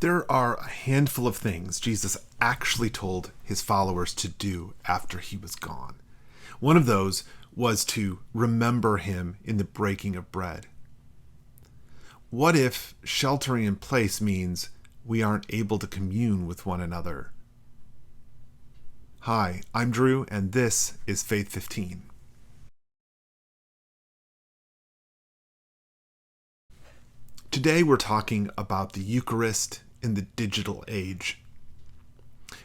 There are a handful of things Jesus actually told his followers to do after he was gone. One of those was to remember him in the breaking of bread. What if sheltering in place means we aren't able to commune with one another? Hi, I'm Drew, and this is Faith 15. Today we're talking about the Eucharist in the digital age.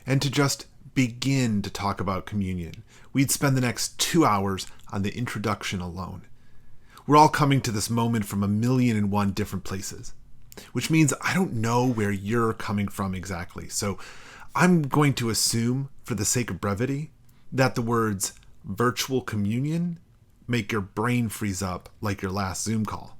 And to just begin to talk about communion, we'd spend the next 2 hours on the introduction alone. We're all coming to this moment from 1,000,001 different places, which means I don't know where you're coming from exactly. So I'm going to assume, for the sake of brevity, that the words virtual communion make your brain freeze up like your last Zoom call.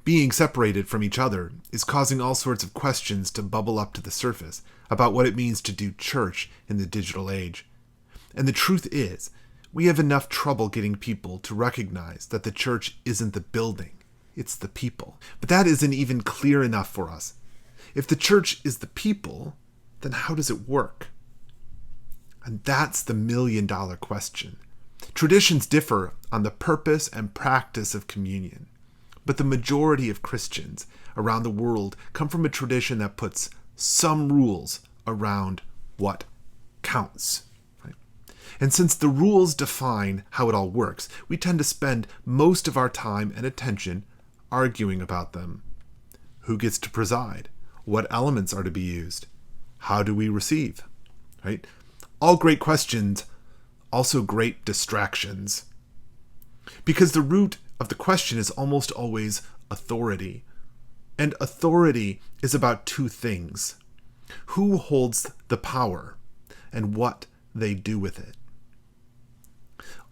Being separated from each other is causing all sorts of questions to bubble up to the surface about what it means to do church in the digital age. And the truth is, we have enough trouble getting people to recognize that the church isn't the building, it's the people. But that isn't even clear enough for us. If the church is the people, then how does it work? And that's the million-dollar question. Traditions differ on the purpose and practice of communion. But the majority of Christians around the world come from a tradition that puts some rules around what counts. Right? And since the rules define how it all works, we tend to spend most of our time and attention arguing about them. Who gets to preside? What elements are to be used? How do we receive? Right? All great questions, also great distractions. Because the root of the question is almost always authority. And authority is about two things: who holds the power and what they do with it.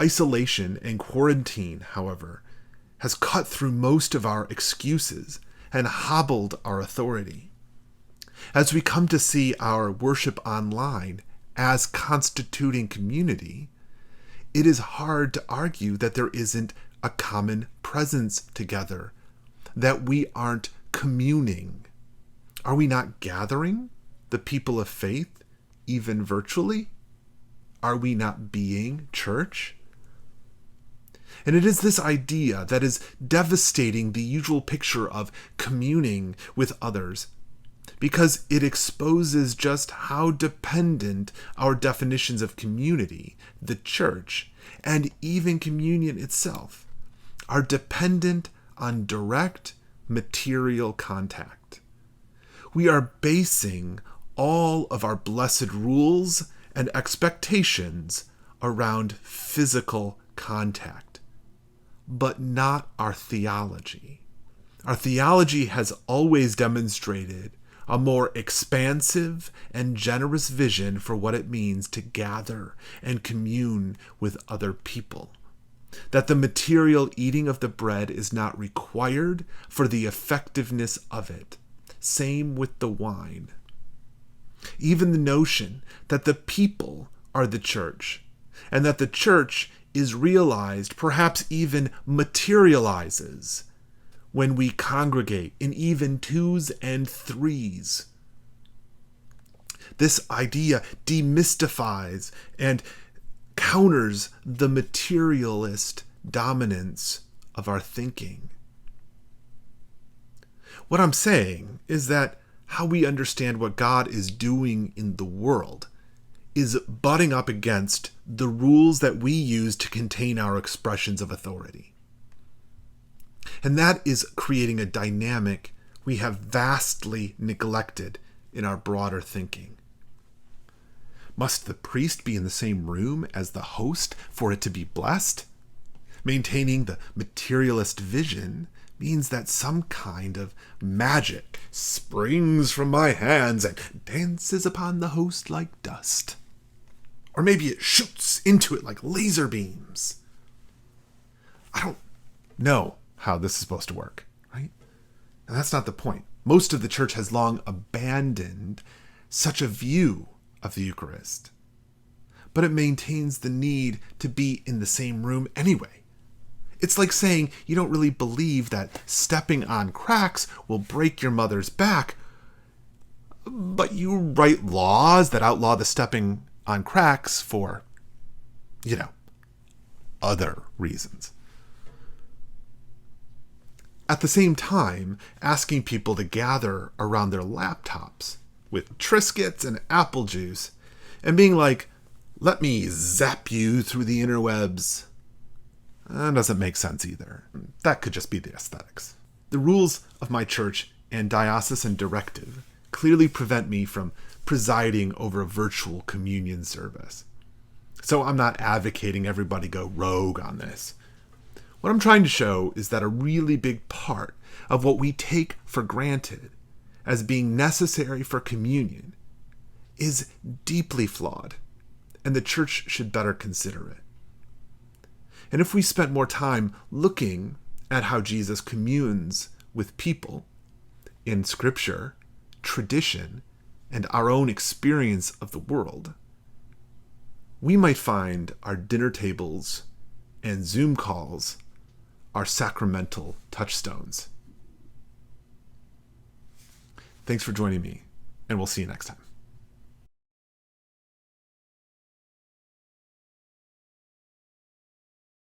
Isolation and quarantine, however, has cut through most of our excuses and hobbled our authority. As we come to see our worship online as constituting community, it is hard to argue that there isn't a common presence together, that we aren't communing. Are we not gathering, the people of faith, even virtually? Are we not being church? And it is this idea that is devastating the usual picture of communing with others, because it exposes just how dependent our definitions of community, the church, and even communion itself, are dependent on direct material contact. We are basing all of our blessed rules and expectations around physical contact, but not our theology. Our theology has always demonstrated a more expansive and generous vision for what it means to gather and commune with other people. That the material eating of the bread is not required for the effectiveness of it. Same with the wine. Even the notion that the people are the church, and that the church is realized, perhaps even materializes, when we congregate in even twos and threes. This idea demystifies and counters the materialist dominance of our thinking. What I'm saying is that how we understand what God is doing in the world is butting up against the rules that we use to contain our expressions of authority. And that is creating a dynamic we have vastly neglected in our broader thinking. Must the priest be in the same room as the host for it to be blessed? Maintaining the materialist vision means that some kind of magic springs from my hands and dances upon the host like dust. Or maybe it shoots into it like laser beams. I don't know how this is supposed to work, right? And that's not the point. Most of the church has long abandoned such a view of the Eucharist. But it maintains the need to be in the same room anyway. It's like saying you don't really believe that stepping on cracks will break your mother's back, but you write laws that outlaw the stepping on cracks for, other reasons. At the same time, asking people to gather around their laptops with Triscuits and apple juice and being like, let me zap you through the interwebs, that doesn't make sense either. That could just be the aesthetics. The rules of my church and diocesan directive clearly prevent me from presiding over a virtual communion service. So I'm not advocating everybody go rogue on this. What I'm trying to show is that a really big part of what we take for granted as being necessary for communion is deeply flawed, and the church should better consider it. And if we spent more time looking at how Jesus communes with people in Scripture, tradition, and our own experience of the world, we might find our dinner tables and Zoom calls are sacramental touchstones. Thanks for joining me, and we'll see you next time.